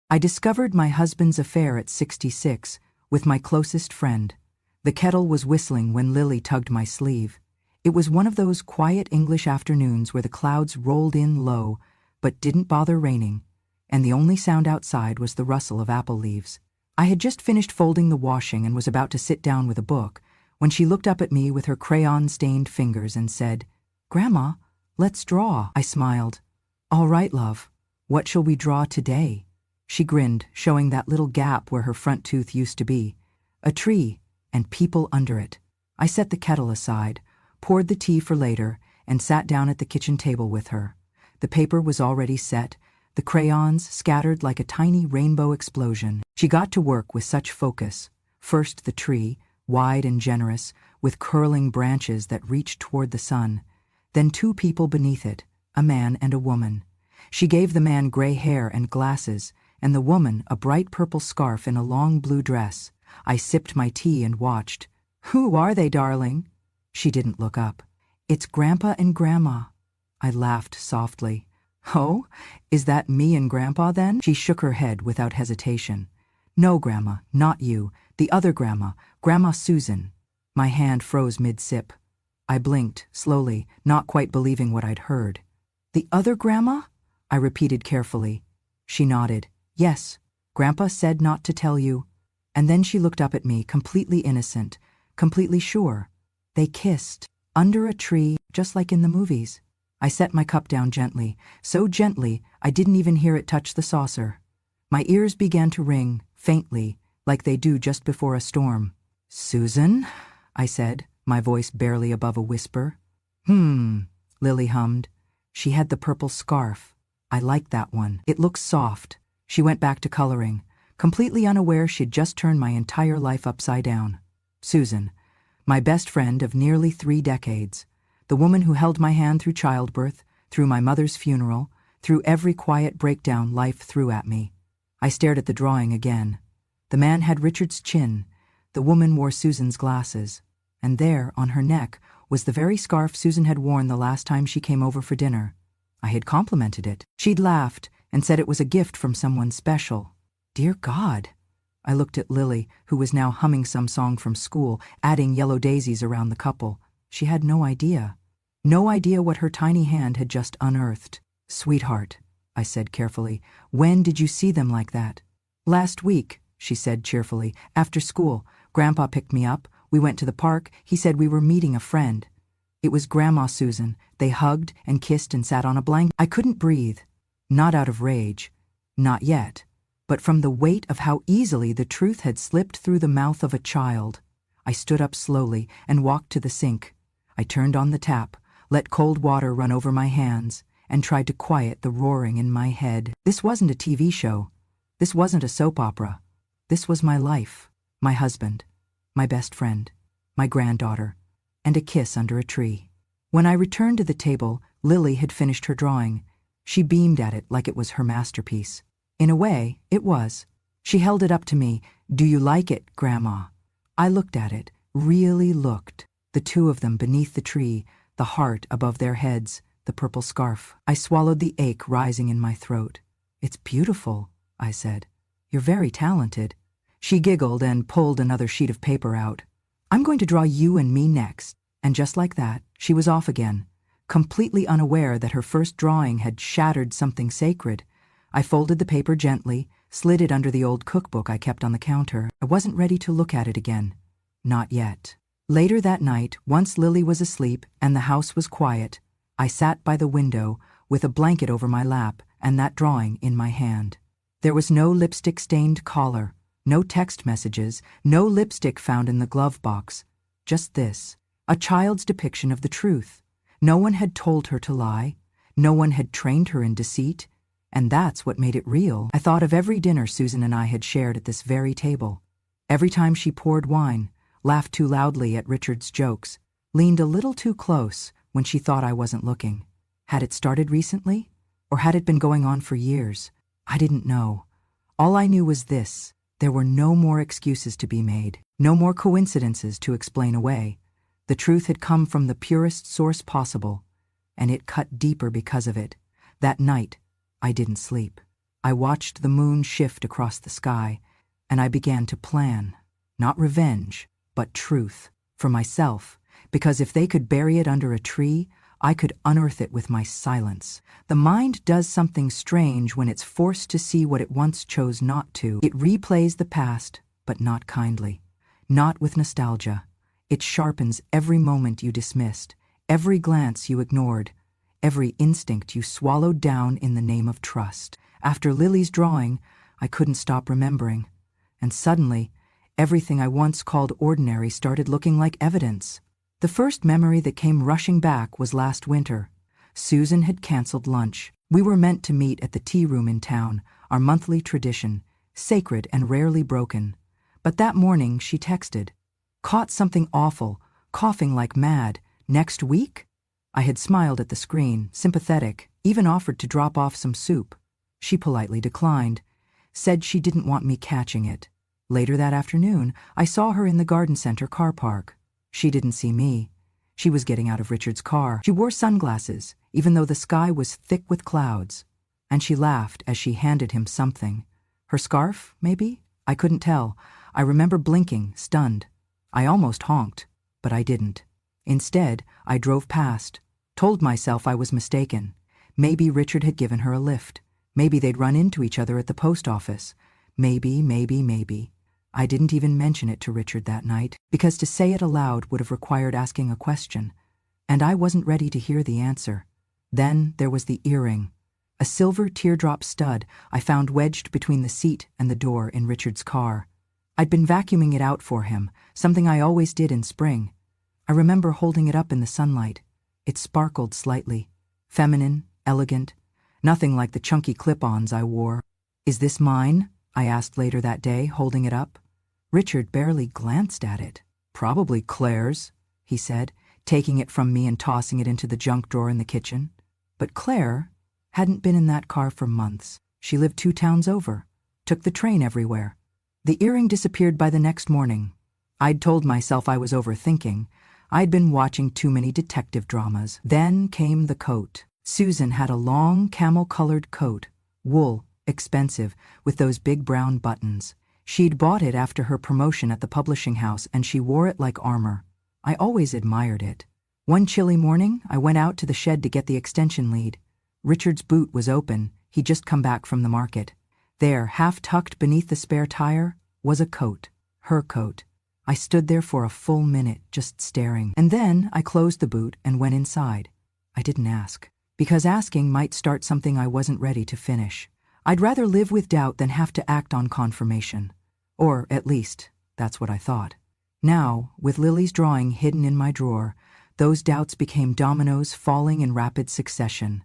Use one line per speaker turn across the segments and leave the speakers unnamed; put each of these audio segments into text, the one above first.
I discovered my husband's affair at 66 with my closest friend. The kettle was whistling when Lily tugged my sleeve. It was one of those quiet English afternoons where the clouds rolled in low but didn't bother raining, and the only sound outside was the rustle of apple leaves. I had just finished folding the washing and was about to sit down with a book when she looked up at me with her crayon-stained fingers and said, "Grandma, let's draw." I smiled. "All right, love. What shall we draw today?" She grinned, showing that little gap where her front tooth used to be. A tree, and people under it. I set the kettle aside, poured the tea for later, and sat down at the kitchen table with her. The paper was already set, the crayons scattered like a tiny rainbow explosion. She got to work with such focus. First the tree, wide and generous, with curling branches that reached toward the sun. Then two people beneath it, a man and a woman. She gave the man gray hair and glasses, and the woman a bright purple scarf and a long blue dress. I sipped my tea and watched. "Who are they, darling?" She didn't look up. "It's Grandpa and Grandma." I laughed softly. "Oh, is that me and Grandpa then?" She shook her head without hesitation. "No, Grandma, not you. The other Grandma, Grandma Susan." My hand froze mid-sip. I blinked, slowly, not quite believing what I'd heard. "The other Grandma?" I repeated carefully. She nodded. "Yes, Grandpa said not to tell you." And then she looked up at me, completely innocent, completely sure. They kissed, under a tree, just like in the movies. I set my cup down gently, so gently I didn't even hear it touch the saucer. My ears began to ring, faintly, like they do just before a storm. "Susan?" I said, my voice barely above a whisper. Lily hummed. "She had the purple scarf. I liked that one. It looks soft." She went back to coloring, completely unaware she'd just turned my entire life upside down. Susan, my best friend of nearly 3 decades, the woman who held my hand through childbirth, through my mother's funeral, through every quiet breakdown life threw at me. I stared at the drawing again. The man had Richard's chin, the woman wore Susan's glasses, and there, on her neck, was the very scarf Susan had worn the last time she came over for dinner. I had complimented it. She'd laughed and said it was a gift from someone special. Dear God! I looked at Lily, who was now humming some song from school, adding yellow daisies around the couple. She had no idea. No idea what her tiny hand had just unearthed. "Sweetheart," I said carefully, "when did you see them like that?" "Last week," she said cheerfully. "After school. Grandpa picked me up. We went to the park. He said we were meeting a friend." It was Grandma Susan. They hugged and kissed and sat on a blanket. I couldn't breathe. Not out of rage. Not yet. But from the weight of how easily the truth had slipped through the mouth of a child. I stood up slowly and walked to the sink. I turned on the tap, let cold water run over my hands, and tried to quiet the roaring in my head. This wasn't a TV show. This wasn't a soap opera. This was my life, my husband, my best friend, my granddaughter, and a kiss under a tree. When I returned to the table, Lily had finished her drawing. She beamed at it like it was her masterpiece. In a way, it was. She held it up to me. "Do you like it, Grandma?" I looked at it, really looked. The two of them beneath the tree, the heart above their heads, the purple scarf. I swallowed the ache rising in my throat. "It's beautiful," I said. "You're very talented." She giggled and pulled another sheet of paper out. "I'm going to draw you and me next." And just like that, she was off again, completely unaware that her first drawing had shattered something sacred. I folded the paper gently, slid it under the old cookbook I kept on the counter. I wasn't ready to look at it again. Not yet. Later that night, once Lily was asleep and the house was quiet, I sat by the window with a blanket over my lap and that drawing in my hand. There was no lipstick-stained collar, no text messages, no lipstick found in the glove box. Just this, a child's depiction of the truth. No one had told her to lie. No one had trained her in deceit. And that's what made it real. I thought of every dinner Susan and I had shared at this very table. Every time she poured wine, laughed too loudly at Richard's jokes, leaned a little too close when she thought I wasn't looking. Had it started recently? Or had it been going on for years? I didn't know. All I knew was this: there were no more excuses to be made, no more coincidences to explain away. The truth had come from the purest source possible, and it cut deeper because of it. That night, I didn't sleep. I watched the moon shift across the sky, and I began to plan, not revenge, but truth, for myself, because if they could bury it under a tree, I could unearth it with my silence. The mind does something strange when it's forced to see what it once chose not to. It replays the past, but not kindly, not with nostalgia. It sharpens every moment you dismissed, every glance you ignored, every instinct you swallowed down in the name of trust. After Lily's drawing, I couldn't stop remembering, and suddenly, everything I once called ordinary started looking like evidence. The first memory that came rushing back was last winter. Susan had canceled lunch. We were meant to meet at the tea room in town, our monthly tradition, sacred and rarely broken. But that morning she texted, "Caught something awful, coughing like mad, next week?" I had smiled at the screen, sympathetic, even offered to drop off some soup. She politely declined, said she didn't want me catching it. Later that afternoon, I saw her in the garden center car park. She didn't see me. She was getting out of Richard's car. She wore sunglasses, even though the sky was thick with clouds. And she laughed as she handed him something. Her scarf, maybe? I couldn't tell. I remember blinking, stunned. I almost honked, but I didn't. Instead, I drove past, told myself I was mistaken. Maybe Richard had given her a lift. Maybe they'd run into each other at the post office. Maybe. I didn't even mention it to Richard that night, because to say it aloud would have required asking a question, and I wasn't ready to hear the answer. Then there was the earring, a silver teardrop stud I found wedged between the seat and the door in Richard's car. I'd been vacuuming it out for him, something I always did in spring. I remember holding it up in the sunlight. It sparkled slightly, feminine, elegant, nothing like the chunky clip-ons I wore. "Is this mine?" I asked later that day, holding it up. Richard barely glanced at it. "Probably Claire's," he said, taking it from me and tossing it into the junk drawer in the kitchen. But Claire hadn't been in that car for months. She lived 2 towns over, took the train everywhere. The earring disappeared by the next morning. I'd told myself I was overthinking. I'd been watching too many detective dramas. Then came the coat. Susan had a long camel-colored coat, wool, expensive, with those big brown buttons. She'd bought it after her promotion at the publishing house, and she wore it like armor. I always admired it. One chilly morning, I went out to the shed to get the extension lead. Richard's boot was open. He'd just come back from the market. There, half-tucked beneath the spare tire, was a coat. Her coat. I stood there for a full minute, just staring. And then I closed the boot and went inside. I didn't ask, because asking might start something I wasn't ready to finish. I'd rather live with doubt than have to act on confirmation. Or, at least, that's what I thought. Now, with Lily's drawing hidden in my drawer, those doubts became dominoes falling in rapid succession.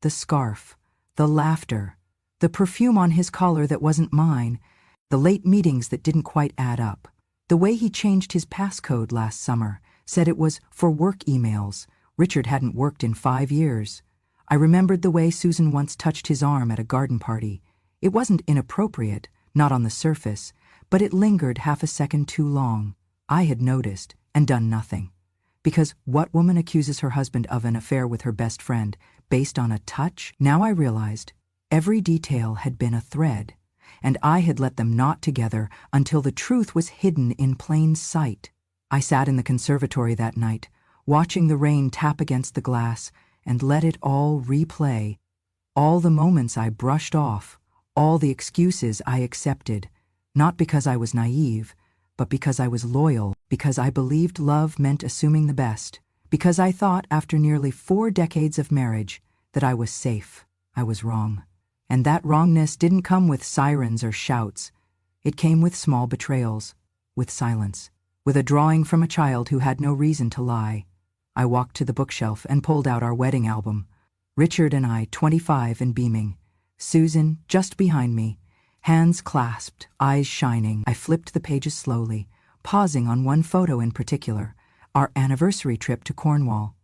The scarf, the laughter, the perfume on his collar that wasn't mine, the late meetings that didn't quite add up, the way he changed his passcode last summer, said it was for work emails. Richard hadn't worked in 5 years. I remembered the way Susan once touched his arm at a garden party. It wasn't inappropriate, not on the surface, but it lingered half a second too long. I had noticed and done nothing. Because what woman accuses her husband of an affair with her best friend based on a touch? Now I realized every detail had been a thread, and I had let them knot together until the truth was hidden in plain sight. I sat in the conservatory that night, watching the rain tap against the glass, and let it all replay. All the moments I brushed off, all the excuses I accepted, not because I was naive, but because I was loyal, because I believed love meant assuming the best, because I thought after nearly 4 decades of marriage that I was safe. I was wrong. And that wrongness didn't come with sirens or shouts. It came with small betrayals, with silence, with a drawing from a child who had no reason to lie. I walked to the bookshelf and pulled out our wedding album. Richard and I, 25 and beaming. Susan, just behind me, hands clasped, eyes shining. I flipped the pages slowly, pausing on one photo in particular, our anniversary trip to Cornwall.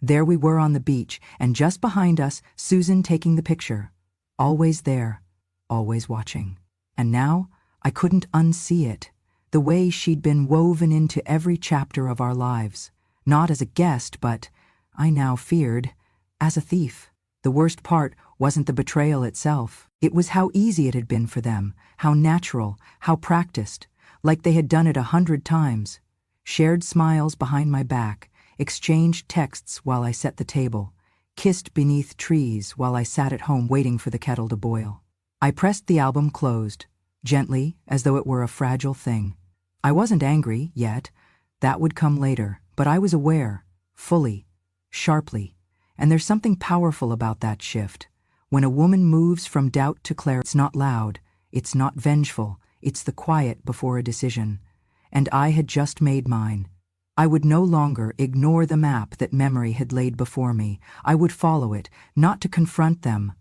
There we were on the beach, and just behind us, Susan taking the picture. Always there, always watching. And now, I couldn't unsee it, the way she'd been woven into every chapter of our lives. Not as a guest, but, I now feared, as a thief. The worst part wasn't the betrayal itself. It was how easy it had been for them, how natural, how practiced, like they had done it 100 times. Shared smiles behind my back, exchanged texts while I set the table, kissed beneath trees while I sat at home waiting for the kettle to boil. I pressed the album closed, gently, as though it were a fragile thing. I wasn't angry, yet. That would come later, but I was aware, fully, sharply, and there's something powerful about that shift. When a woman moves from doubt to clarity, it's not loud, it's not vengeful, it's the quiet before a decision. And I had just made mine. I would no longer ignore the map that memory had laid before me. I would follow it, not to confront them,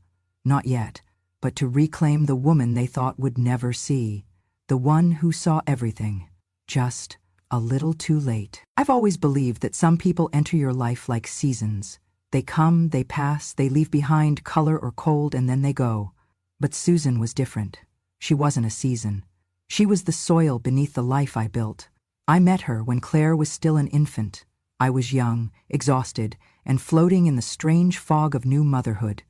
not yet, but to reclaim the woman they thought would never see, the one who saw everything, just a little too late. I've always believed that some people enter your life like seasons. They come, they pass, they leave behind color or cold, and then they go. But Susan was different. She wasn't a season. She was the soil beneath the life I built. I met her when Claire was still an infant. I was young, exhausted, and floating in the strange fog of new motherhood.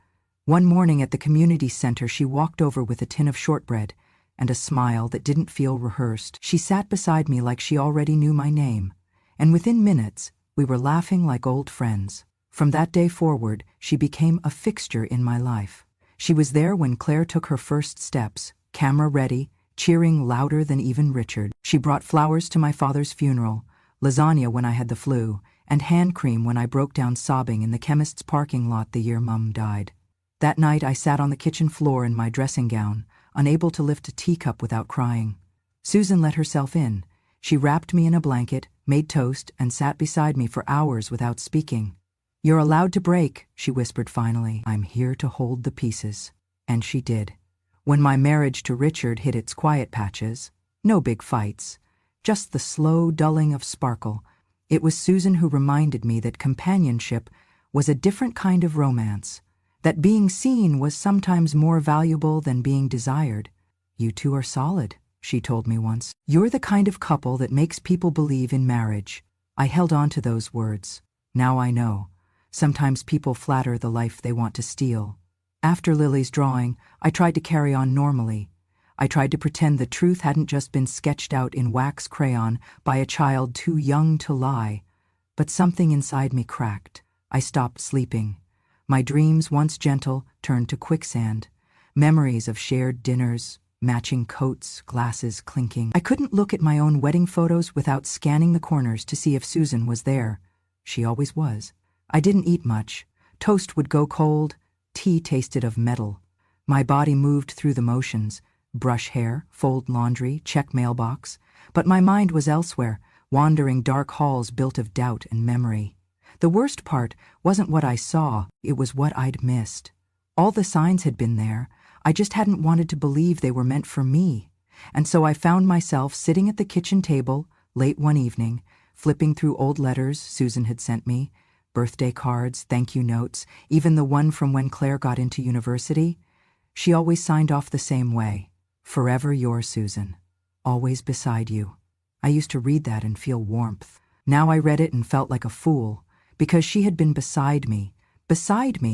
One morning at the community center, she walked over with a tin of shortbread and a smile that didn't feel rehearsed. She sat beside me like she already knew my name, and within minutes, we were laughing like old friends. From that day forward, she became a fixture in my life. She was there when Claire took her first steps, camera ready, cheering louder than even Richard. She brought flowers to my father's funeral, lasagna when I had the flu, and hand cream when I broke down sobbing in the chemist's parking lot the year Mum died. That night I sat on the kitchen floor in my dressing gown, unable to lift a teacup without crying. Susan let herself in. She wrapped me in a blanket, made toast, and sat beside me for hours without speaking. "You're allowed to break," she whispered finally. "I'm here to hold the pieces." And she did. When my marriage to Richard hit its quiet patches, no big fights, just the slow dulling of sparkle, it was Susan who reminded me that companionship was a different kind of romance, that being seen was sometimes more valuable than being desired. "You two are solid," she told me once. "You're the kind of couple that makes people believe in marriage." I held on to those words. Now I know. Sometimes people flatter the life they want to steal. After Lily's drawing, I tried to carry on normally. I tried to pretend the truth hadn't just been sketched out in wax crayon by a child too young to lie. But something inside me cracked. I stopped sleeping. My dreams, once gentle, turned to quicksand. Memories of shared dinners, matching coats, glasses clinking. I couldn't look at my own wedding photos without scanning the corners to see if Susan was there. She always was. I didn't eat much. Toast would go cold. Tea tasted of metal. My body moved through the motions. Brush hair, fold laundry, check mailbox. But my mind was elsewhere, wandering dark halls built of doubt and memory. The worst part wasn't what I saw, it was what I'd missed. All the signs had been there, I just hadn't wanted to believe they were meant for me. And so I found myself sitting at the kitchen table, late one evening, flipping through old letters Susan had sent me, birthday cards, thank you notes, even the one from when Claire got into university. She always signed off the same way. "Forever yours, Susan. Always beside you." I used to read that and feel warmth. Now I read it and felt like a fool, because she had been beside me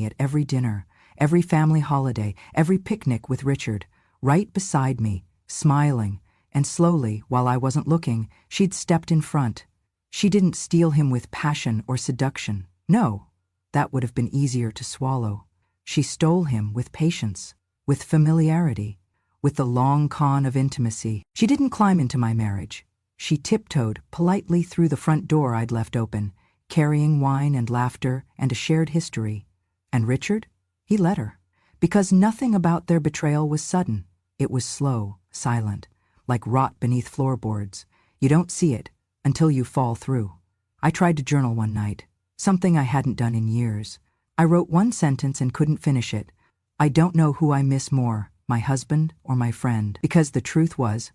at every dinner, every family holiday, every picnic with Richard, right beside me, smiling, and slowly, while I wasn't looking, she'd stepped in front. She didn't steal him with passion or seduction. No, that would have been easier to swallow. She stole him with patience, with familiarity, with the long con of intimacy. She didn't climb into my marriage. She tiptoed politely through the front door I'd left open, carrying wine and laughter and a shared history. And Richard? He let her. Because nothing about their betrayal was sudden. It was slow, silent, like rot beneath floorboards. You don't see it until you fall through. I tried to journal one night, something I hadn't done in years. I wrote one sentence and couldn't finish it. I don't know who I miss more, my husband or my friend, because the truth was,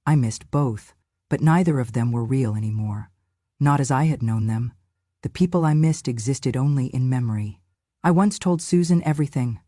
I missed both, but neither of them were real anymore. Not as I had known them. The people I missed existed only in memory. I once told Susan everything.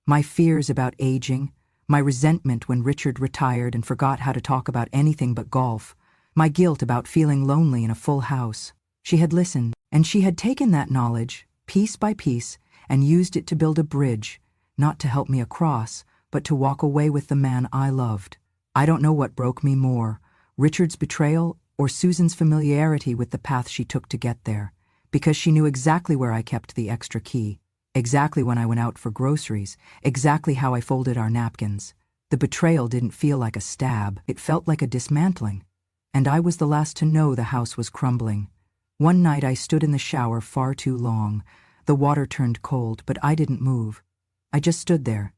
My fears about aging, my resentment when Richard retired and forgot how to talk about anything but golf, my guilt about feeling lonely in a full house. She had listened, and she had taken that knowledge, piece by piece, and used it to build a bridge, not to help me across, but to walk away with the man I loved. I don't know what broke me more, Richard's betrayal or Susan's familiarity with the path she took to get there, because she knew exactly where I kept the extra key, exactly when I went out for groceries, exactly how I folded our napkins. The betrayal didn't feel like a stab, it felt like a dismantling. And I was the last to know the house was crumbling. One night I stood in the shower far too long. The water turned cold, but I didn't move. I just stood there,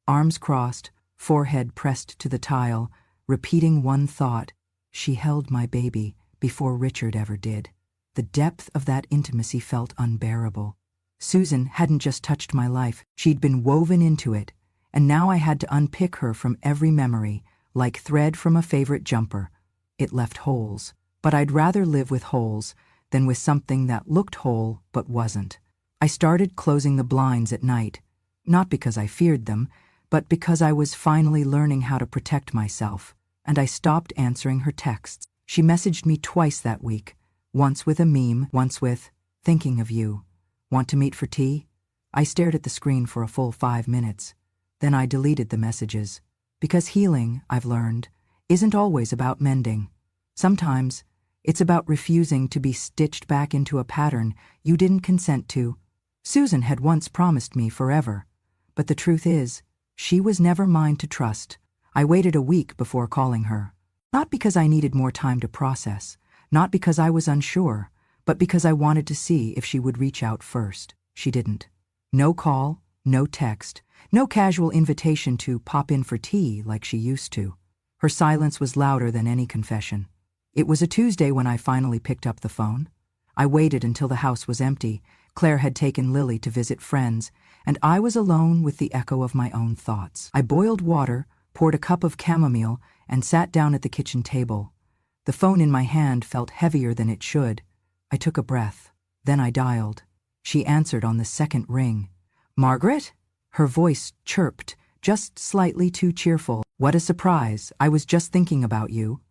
arms crossed, forehead pressed to the tile, repeating one thought: she held my baby before Richard ever did. The depth of that intimacy felt unbearable. Susan hadn't just touched my life, she'd been woven into it, and now I had to unpick her from every memory, like thread from a favorite jumper. It left holes, but I'd rather live with holes than with something that looked whole but wasn't. I started closing the blinds at night, not because I feared them, but because I was finally learning how to protect myself, and I stopped answering her texts. She messaged me twice that week, once with a meme, once with, "Thinking of you. Want to meet for tea?" I stared at the screen for a full 5 minutes. Then I deleted the messages. Because healing, I've learned, isn't always about mending. Sometimes, it's about refusing to be stitched back into a pattern you didn't consent to. Susan had once promised me forever, but the truth is, she was never mine to trust. I waited a week before calling her. Not because I needed more time to process, not because I was unsure, but because I wanted to see if she would reach out first. She didn't. No call, no text, no casual invitation to pop in for tea like she used to. Her silence was louder than any confession. It was a Tuesday when I finally picked up the phone. I waited until the house was empty. Claire had taken Lily to visit friends, and I was alone with the echo of my own thoughts. I boiled water, poured a cup of chamomile, and sat down at the kitchen table. The phone in my hand felt heavier than it should. I took a breath. Then I dialed. She answered on the second ring. "Margaret?" Her voice chirped, just slightly too cheerful. "What a surprise. I was just thinking about you."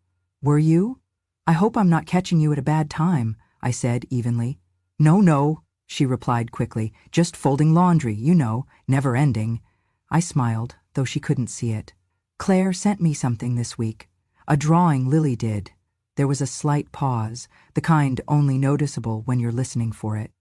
"Were you? I hope I'm not catching you at a bad time," I said evenly. No, she replied quickly. "Just folding laundry, you know, never ending." I smiled, though she couldn't see it. "Claire sent me something this week. A drawing Lily did." There was a slight pause, the kind only noticeable when you're listening for it.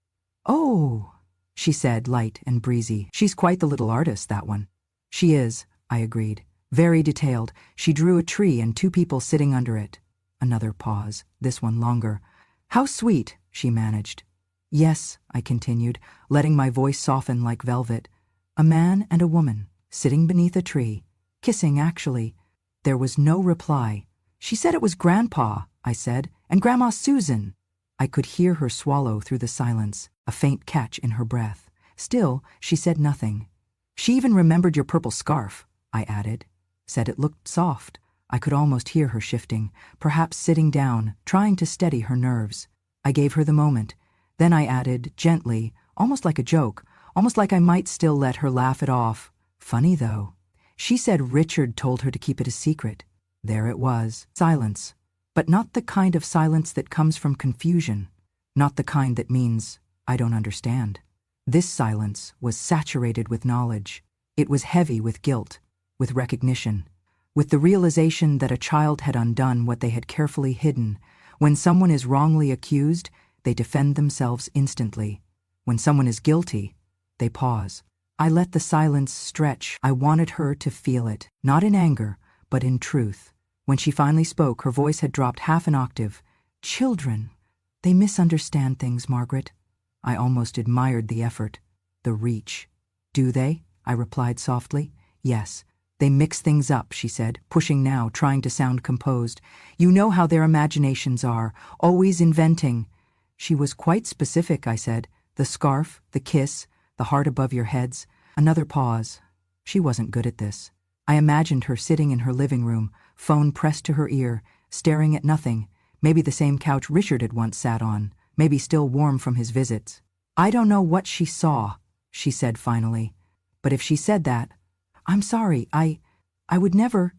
"Oh," she said, light and breezy. "She's quite the little artist, that one." "She is," I agreed. "Very detailed. She drew a tree and 2 people sitting under it." Another pause, this one longer. "How sweet," she managed. "Yes," I continued, letting my voice soften like velvet. "A man and a woman, sitting beneath a tree. Kissing, actually." There was no reply. "She said it was Grandpa," I said, "and Grandma Susan." I could hear her swallow through the silence, a faint catch in her breath. Still, she said nothing. "She even remembered your purple scarf," I added. Said it looked soft. I could almost hear her shifting, perhaps sitting down, trying to steady her nerves. I gave her the moment. Then I added, gently, almost like a joke, almost like I might still let her laugh it off. "Funny, though. She said Richard told her to keep it a secret." There it was. Silence. But not the kind of silence that comes from confusion. Not the kind that means, "I don't understand." This silence was saturated with knowledge. It was heavy with guilt, with recognition, with the realization that a child had undone what they had carefully hidden. When someone is wrongly accused, they defend themselves instantly. When someone is guilty, they pause. I let the silence stretch. I wanted her to feel it, not in anger, but in truth. When she finally spoke, her voice had dropped half an octave. "Children, they misunderstand things, Margaret." I almost admired the effort, the reach. "Do they?" I replied softly. "Yes. They mix things up," she said, pushing now, trying to sound composed. "You know how their imaginations are, always inventing." "She was quite specific," I said. "The scarf, the kiss, the heart above your heads." Another pause. She wasn't good at this. I imagined her sitting in her living room, phone pressed to her ear, staring at nothing, maybe the same couch Richard had once sat on, maybe still warm from his visits. "I don't know what she saw," she said finally. "But if she said that, I'm sorry, I would never."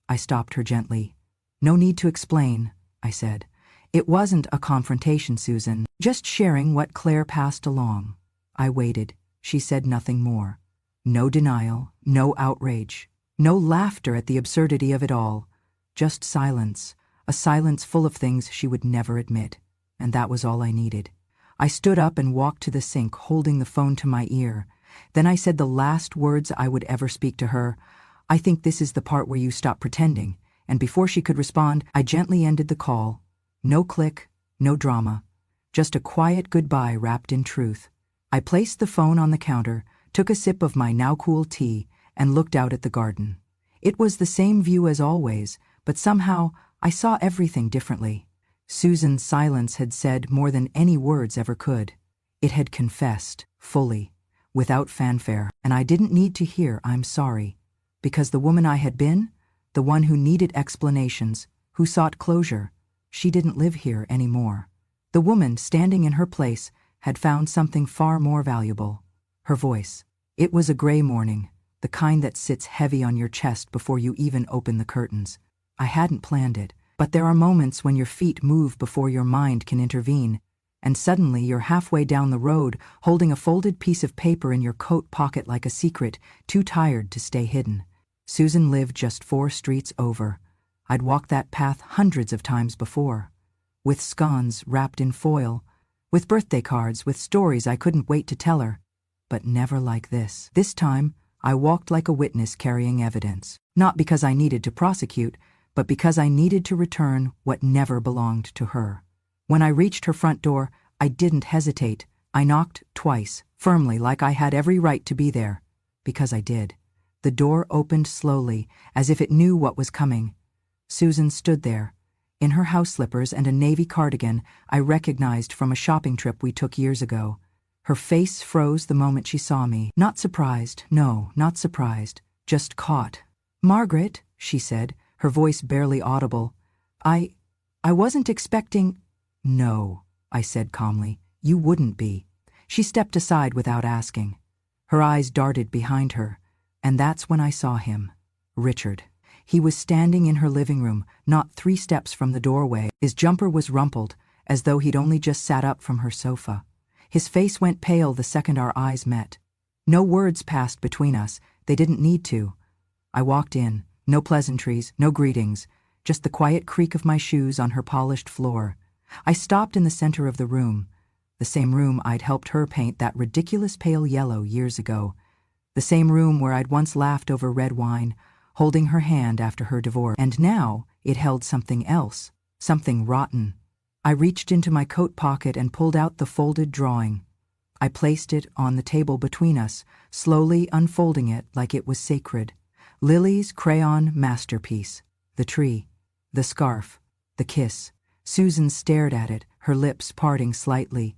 I stopped her gently. "No need to explain," I said. "It wasn't a confrontation, Susan, just sharing what Claire passed along." I waited. She said nothing more. No denial, no outrage, no laughter at the absurdity of it all. Just silence, a silence full of things she would never admit. And that was all I needed. I stood up and walked to the sink, holding the phone to my ear. Then I said the last words I would ever speak to her. "I think this is the part where you stop pretending." And before she could respond, I gently ended the call. No click, no drama. Just a quiet goodbye wrapped in truth. I placed the phone on the counter, took a sip of my now cool tea, and looked out at the garden. It was the same view as always, but somehow I saw everything differently. Susan's silence had said more than any words ever could. It had confessed, fully, without fanfare, and I didn't need to hear "I'm sorry," because the woman I had been, the one who needed explanations, who sought closure, she didn't live here anymore. The woman standing in her place had found something far more valuable: her voice. It was a gray morning, the kind that sits heavy on your chest before you even open the curtains. I hadn't planned it, but there are moments when your feet move before your mind can intervene, and suddenly you're halfway down the road, holding a folded piece of paper in your coat pocket like a secret, too tired to stay hidden. Susan lived just 4 streets over. I'd walked that path hundreds of times before, with scones wrapped in foil, with birthday cards, with stories I couldn't wait to tell her. But never like this. This time, I walked like a witness carrying evidence, not because I needed to prosecute, but because I needed to return what never belonged to her. When I reached her front door, I didn't hesitate. I knocked twice, firmly, like I had every right to be there. Because I did. The door opened slowly, as if it knew what was coming. Susan stood there, in her house slippers and a navy cardigan I recognized from a shopping trip we took years ago. Her face froze the moment she saw me. Not surprised, no, not surprised, just caught. "Margaret," she said, her voice barely audible. I wasn't expecting—" "No," I said calmly, "you wouldn't be." She stepped aside without asking. Her eyes darted behind her, and that's when I saw him. Richard. He was standing in her living room, not 3 steps from the doorway. His jumper was rumpled, as though he'd only just sat up from her sofa. His face went pale the second our eyes met. No words passed between us. They didn't need to. I walked in. No pleasantries, no greetings, just the quiet creak of my shoes on her polished floor. I stopped in the center of the room, the same room I'd helped her paint that ridiculous pale yellow years ago, the same room where I'd once laughed over red wine, holding her hand after her divorce. And now it held something else, something rotten. I reached into my coat pocket and pulled out the folded drawing. I placed it on the table between us, slowly unfolding it like it was sacred. Lily's crayon masterpiece. The tree, the scarf, the kiss. Susan stared at it, her lips parting slightly.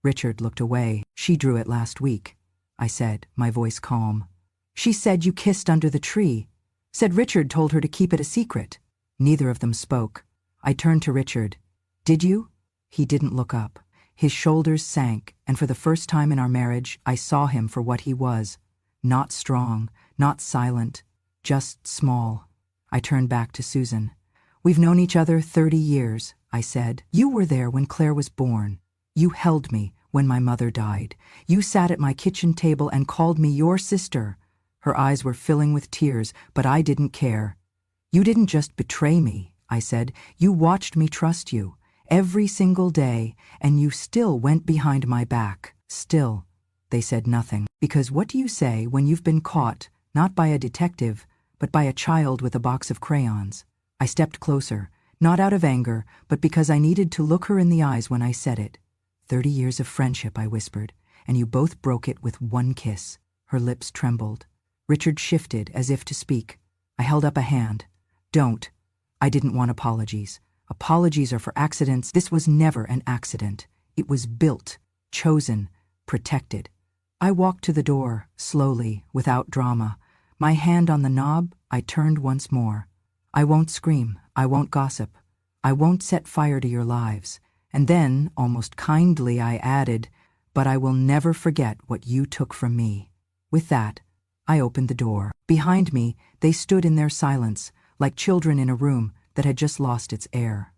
Richard looked away. "She drew it last week," I said, my voice calm. "She said you kissed under the tree. Said Richard told her to keep it a secret." Neither of them spoke. I turned to Richard. "Did you?" He didn't look up. His shoulders sank, and for the first time in our marriage, I saw him for what he was. Not strong, not silent, just small. I turned back to Susan. "We've known each other 30 years, I said. "You were there when Claire was born. You held me when my mother died. You sat at my kitchen table and called me your sister." Her eyes were filling with tears, but I didn't care. "You didn't just betray me," I said. "You watched me trust you, every single day, and you still went behind my back." Still, they said nothing. Because what do you say when you've been caught, not by a detective, but by a child with a box of crayons? I stepped closer, not out of anger, but because I needed to look her in the eyes when I said it. 30 years of friendship, I whispered, and you both broke it with 1 kiss. Her lips trembled. Richard shifted as if to speak. I held up a hand. "Don't." I didn't want apologies. Apologies are for accidents. This was never an accident. It was built, chosen, protected. I walked to the door, slowly, without drama. My hand on the knob, I turned once more. "I won't scream. I won't gossip. I won't set fire to your lives." And then, almost kindly, I added, "But I will never forget what you took from me." With that, I opened the door. Behind me, they stood in their silence, like children in a room that had just lost its air.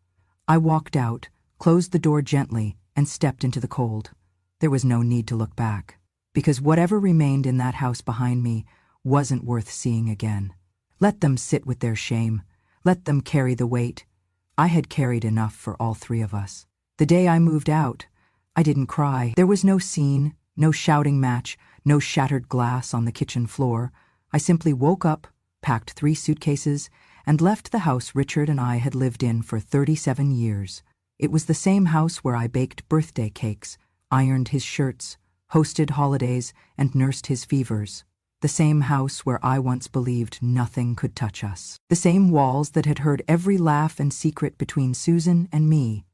I walked out, closed the door gently, and stepped into the cold. There was no need to look back. because whatever remained in that house behind me wasn't worth seeing again. Let them sit with their shame. Let them carry the weight. I had carried enough for all three of us. The day I moved out, I didn't cry. There was no scene, no shouting match, no shattered glass on the kitchen floor. I simply woke up, packed 3 suitcases, and left the house Richard and I had lived in for 37 years. It was the same house where I baked birthday cakes, ironed his shirts, hosted holidays, and nursed his fevers. The same house where I once believed nothing could touch us. The same walls that had heard every laugh and secret between Susan and me.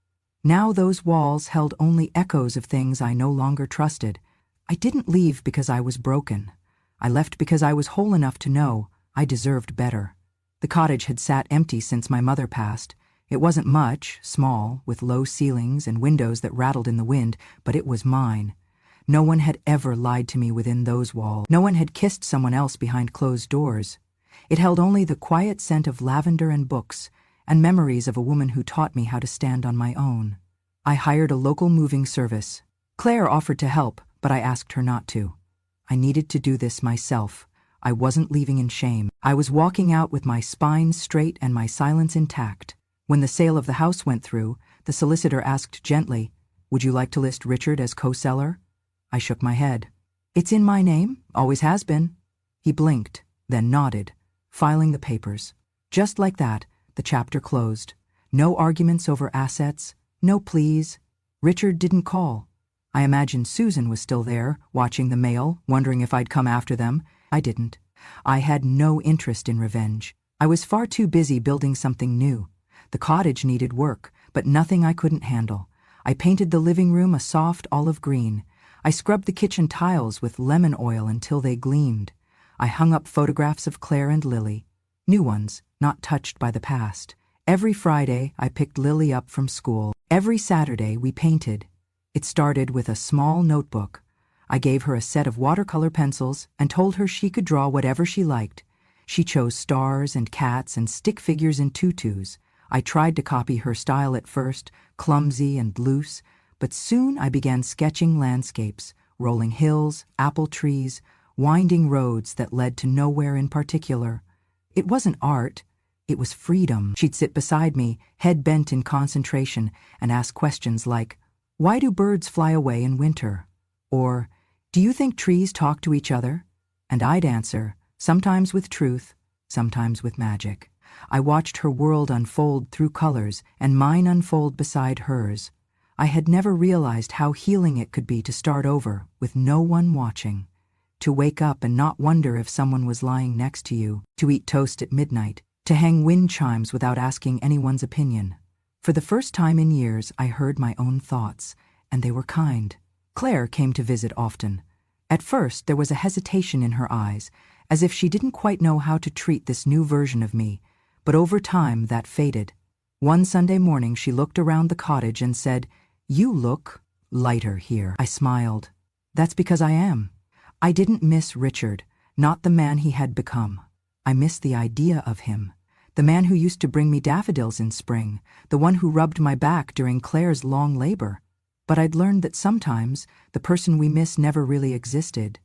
Now those walls held only echoes of things I no longer trusted. I didn't leave because I was broken. I left because I was whole enough to know I deserved better. The cottage had sat empty since my mother passed. It wasn't much, small, with low ceilings and windows that rattled in the wind, but it was mine. No one had ever lied to me within those walls. No one had kissed someone else behind closed doors. It held only the quiet scent of lavender and books, and memories of a woman who taught me how to stand on my own. I hired a local moving service. Claire offered to help, but I asked her not to. I needed to do this myself. I wasn't leaving in shame. I was walking out with my spine straight and my silence intact. When the sale of the house went through, the solicitor asked gently, "Would you like to list Richard as co-seller?" I shook my head. "It's in my name, always has been." He blinked, then nodded, filing the papers. Just like that, the chapter closed. No arguments over assets, no pleas. Richard didn't call. I imagined Susan was still there, watching the mail, wondering if I'd come after them. I didn't. I had no interest in revenge. I was far too busy building something new. The cottage needed work, but nothing I couldn't handle. I painted the living room a soft olive green. I scrubbed the kitchen tiles with lemon oil until they gleamed. I hung up photographs of Claire and Lily. New ones, not touched by the past. Every Friday, I picked Lily up from school. Every Saturday, we painted. It started with a small notebook. I gave her a set of watercolor pencils and told her she could draw whatever she liked. She chose stars and cats and stick figures in tutus. I tried to copy her style at first, clumsy and loose, but soon I began sketching landscapes, rolling hills, apple trees, winding roads that led to nowhere in particular. It wasn't art, it was freedom. She'd sit beside me, head bent in concentration, and ask questions like, "Why do birds fly away in winter?" Or, "Do you think trees talk to each other?" And I'd answer, sometimes with truth, sometimes with magic. I watched her world unfold through colors and mine unfold beside hers. I had never realized how healing it could be to start over with no one watching. To wake up and not wonder if someone was lying next to you. To eat toast at midnight. To hang wind chimes without asking anyone's opinion. For the first time in years, I heard my own thoughts, and they were kind. Claire came to visit often. At first, there was a hesitation in her eyes, as if she didn't quite know how to treat this new version of me, but over time that faded. One Sunday morning, she looked around the cottage and said, "You look lighter here." I smiled. "That's because I am." I didn't miss Richard, not the man he had become. I missed the idea of him. The man who used to bring me daffodils in spring, the one who rubbed my back during Claire's long labor. But I'd learned that sometimes the person we miss never really existed.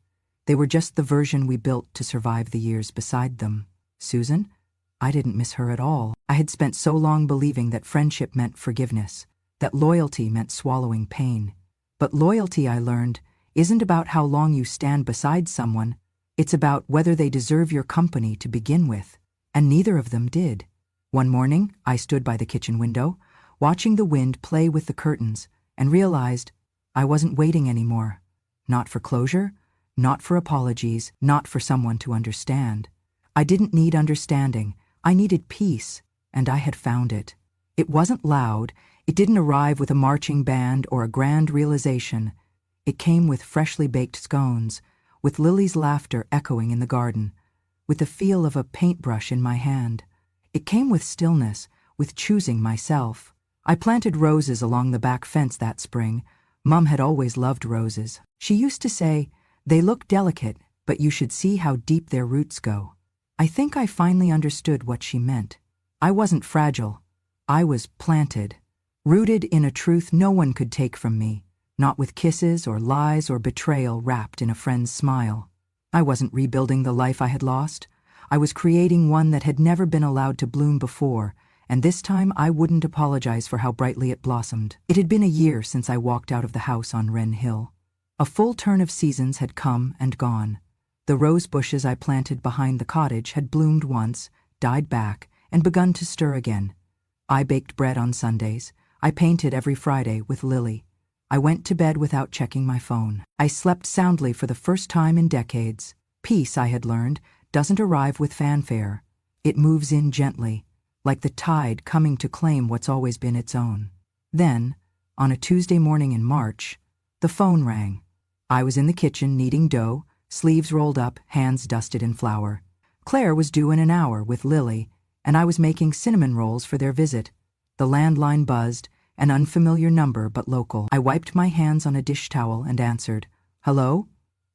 They were just the version we built to survive the years beside them. Susan? I didn't miss her at all. I had spent so long believing that friendship meant forgiveness, that loyalty meant swallowing pain. But loyalty, I learned, isn't about how long you stand beside someone. It's about whether they deserve your company to begin with. And neither of them did. One morning, I stood by the kitchen window, watching the wind play with the curtains, and realized I wasn't waiting anymore. Not for closure, not for apologies, not for someone to understand. I didn't need understanding. I needed peace, and I had found it. It wasn't loud. It didn't arrive with a marching band or a grand realization. It came with freshly baked scones, with Lily's laughter echoing in the garden, with the feel of a paintbrush in my hand. It came with stillness, with choosing myself. I planted roses along the back fence that spring. Mum had always loved roses. She used to say, "They look delicate, but you should see how deep their roots go." I think I finally understood what she meant. I wasn't fragile. I was planted, rooted in a truth no one could take from me. not with kisses or lies or betrayal wrapped in a friend's smile. I wasn't rebuilding the life I had lost. I was creating one that had never been allowed to bloom before, and this time I wouldn't apologize for how brightly it blossomed. It had been a year since I walked out of the house on Wren Hill. A full turn of seasons had come and gone. The rose bushes I planted behind the cottage had bloomed once, died back, and begun to stir again. I baked bread on Sundays. I painted every Friday with Lily. I went to bed without checking my phone. I slept soundly for the first time in decades. Peace, I had learned, doesn't arrive with fanfare. It moves in gently, like the tide coming to claim what's always been its own. Then, on a Tuesday morning in March, the phone rang. I was in the kitchen kneading dough, sleeves rolled up, hands dusted in flour. Claire was due in an hour with Lily, and I was making cinnamon rolls for their visit. The landline buzzed, an unfamiliar number but local. I wiped my hands on a dish towel and answered, "Hello?"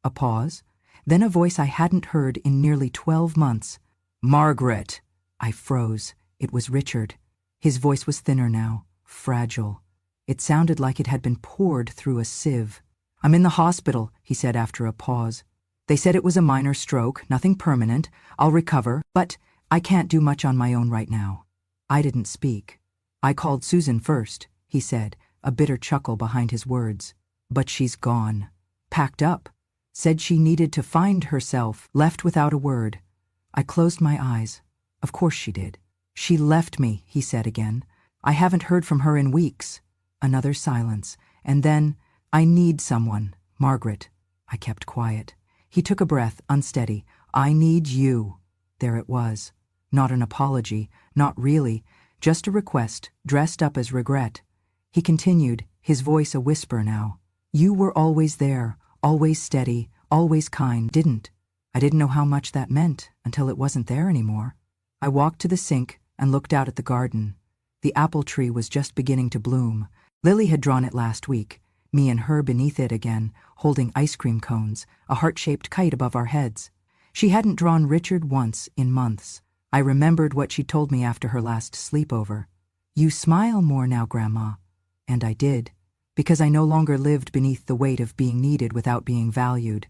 A pause. Then a voice I hadn't heard in nearly 12 months. "Margaret!" I froze. It was Richard. His voice was thinner now, fragile. It sounded like it had been poured through a sieve. "I'm in the hospital," he said after a pause. "They said it was a minor stroke, nothing permanent. I'll recover, but I can't do much on my own right now." I didn't speak. "I called Susan first," he said, a bitter chuckle behind his words. "But she's gone. Packed up. Said she needed to find herself, left without a word." I closed my eyes. Of course she did. "She left me," he said again. "I haven't heard from her in weeks." Another silence, and then, "I need someone, Margaret." I kept quiet. He took a breath, unsteady. "I need you." There it was. Not an apology, not really, just a request, dressed up as regret. He continued, his voice a whisper now. "You were always there, always steady, always kind, didn't. I didn't know how much that meant until it wasn't there anymore." I walked to the sink and looked out at the garden. The apple tree was just beginning to bloom. Lily had drawn it last week, me and her beneath it again, holding ice cream cones, a heart-shaped kite above our heads. She hadn't drawn Richard once in months. I remembered what she told me after her last sleepover. "You smile more now, Grandma." And I did, because I no longer lived beneath the weight of being needed without being valued.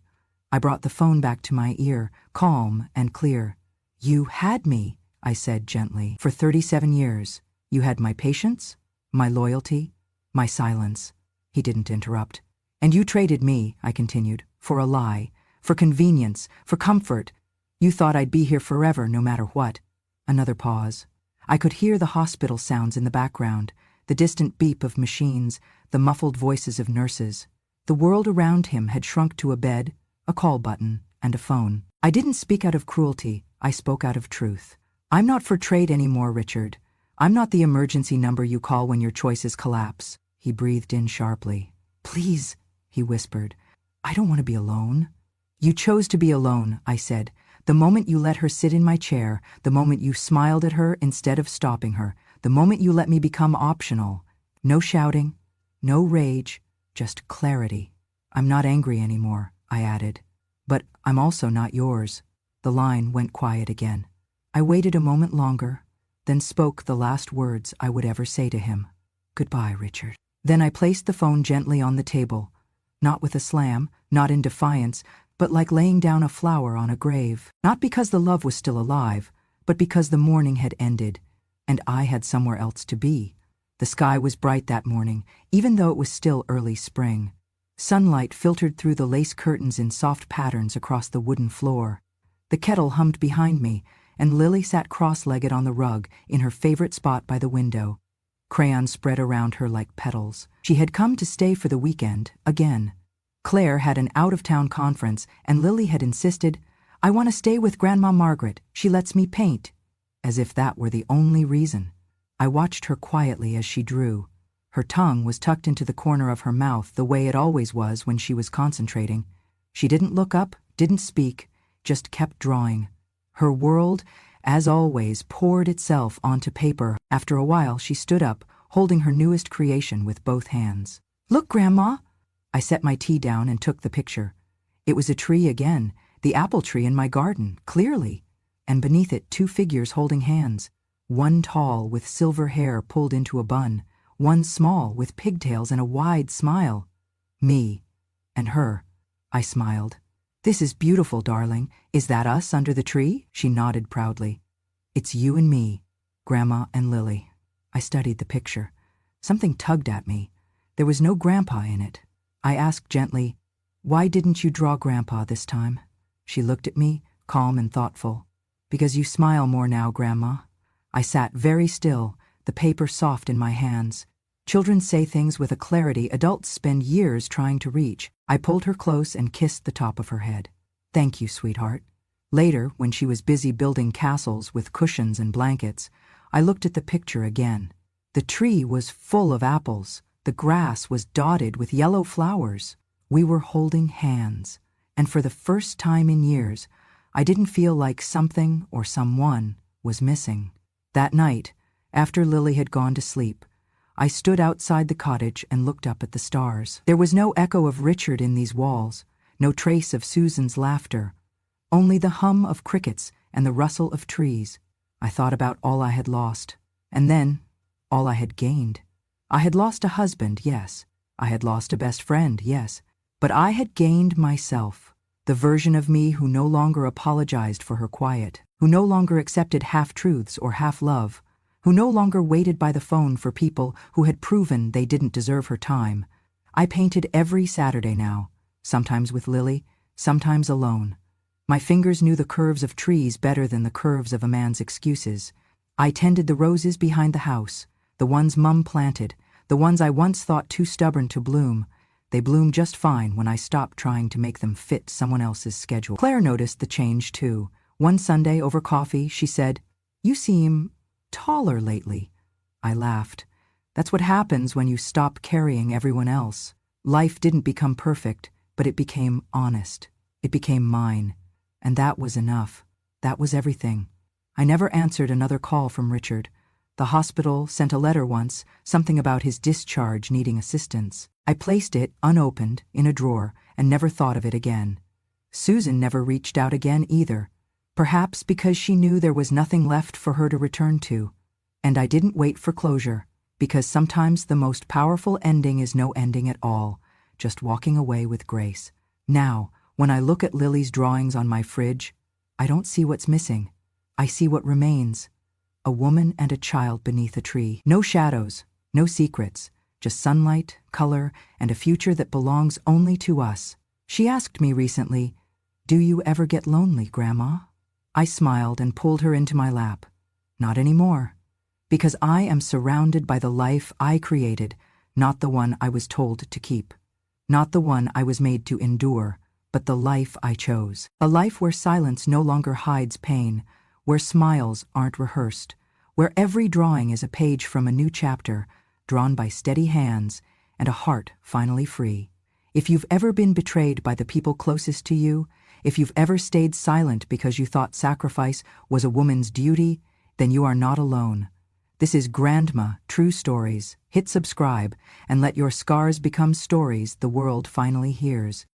I brought the phone back to my ear, calm and clear. "You had me," I said gently, "for 37 years. You had my patience, my loyalty, my silence." He didn't interrupt. "And you traded me," I continued, "for a lie, for convenience, for comfort. You thought I'd be here forever, no matter what." Another pause. I could hear the hospital sounds in the background, the distant beep of machines, the muffled voices of nurses. The world around him had shrunk to a bed, a call button, and a phone. I didn't speak out of cruelty, I spoke out of truth. "I'm not for trade anymore, Richard. I'm not the emergency number you call when your choices collapse." He breathed in sharply. "Please," he whispered. "I don't want to be alone." "You chose to be alone," I said. "The moment you let her sit in my chair, the moment you smiled at her instead of stopping her, the moment you let me become optional. No shouting, no rage, just clarity. I'm not angry anymore," I added. "But I'm also not yours." The line went quiet again. I waited a moment longer, then spoke the last words I would ever say to him. "Goodbye, Richard." Then I placed the phone gently on the table, not with a slam, not in defiance, but like laying down a flower on a grave. Not because the love was still alive, but because the morning had ended, and I had somewhere else to be. The sky was bright that morning, even though it was still early spring. Sunlight filtered through the lace curtains in soft patterns across the wooden floor. The kettle hummed behind me, and Lily sat cross-legged on the rug in her favorite spot by the window. Crayons spread around her like petals. She had come to stay for the weekend, again. Claire had an out-of-town conference, and Lily had insisted, "I want to stay with Grandma Margaret. She lets me paint." As if that were the only reason. I watched her quietly as she drew. Her tongue was tucked into the corner of her mouth the way it always was when she was concentrating. She didn't look up, didn't speak, just kept drawing. Her world, as always, poured itself onto paper. After a while, she stood up, holding her newest creation with both hands. "Look, Grandma!" I set my tea down and took the picture. It was a tree again, the apple tree in my garden, clearly, and beneath it 2 figures holding hands. One tall with silver hair pulled into a bun, one small with pigtails and a wide smile. Me. And her. I smiled. This is beautiful, darling. Is that us under the tree? She nodded proudly. It's you and me, Grandma and Lily. I studied the picture. Something tugged at me. There was no Grandpa in it. I asked gently, "Why didn't you draw Grandpa this time?" She looked at me, calm and thoughtful. "Because you smile more now, Grandma." I sat very still, the paper soft in my hands. Children say things with a clarity adults spend years trying to reach. I pulled her close and kissed the top of her head. "Thank you, sweetheart." Later, when she was busy building castles with cushions and blankets, I looked at the picture again. The tree was full of apples. The grass was dotted with yellow flowers. We were holding hands, and for the first time in years, I didn't feel like something or someone was missing. That night, after Lily had gone to sleep, I stood outside the cottage and looked up at the stars. There was no echo of Richard in these walls, no trace of Susan's laughter, only the hum of crickets and the rustle of trees. I thought about all I had lost, and then all I had gained. I had lost a husband, yes. I had lost a best friend, yes. But I had gained myself, the version of me who no longer apologized for her quiet, who no longer accepted half-truths or half-love, who no longer waited by the phone for people who had proven they didn't deserve her time. I painted every Saturday now, sometimes with Lily, sometimes alone. My fingers knew the curves of trees better than the curves of a man's excuses. I tended the roses behind the house, the ones Mum planted, the ones I once thought too stubborn to bloom. They bloomed just fine when I stopped trying to make them fit someone else's schedule. Claire noticed the change too. One Sunday over coffee, she said, "You seem taller lately." I laughed. That's what happens when you stop carrying everyone else. Life didn't become perfect, but it became honest. It became mine. And that was enough. That was everything. I never answered another call from Richard. The hospital sent a letter once, something about his discharge needing assistance. I placed it, unopened, in a drawer, and never thought of it again. Susan never reached out again either, perhaps because she knew there was nothing left for her to return to. And I didn't wait for closure, because sometimes the most powerful ending is no ending at all, just walking away with grace. Now, when I look at Lily's drawings on my fridge, I don't see what's missing. I see what remains. A woman and a child beneath a tree. No shadows, no secrets, just sunlight, color, and a future that belongs only to us. She asked me recently, "Do you ever get lonely, Grandma?" I smiled and pulled her into my lap. Not anymore. Because I am surrounded by the life I created, not the one I was told to keep. Not the one I was made to endure, but the life I chose. A life where silence no longer hides pain, where smiles aren't rehearsed, where every drawing is a page from a new chapter, drawn by steady hands and a heart finally free. If you've ever been betrayed by the people closest to you, if you've ever stayed silent because you thought sacrifice was a woman's duty, then you are not alone. This is Grandma True Stories. Hit subscribe and let your scars become stories the world finally hears.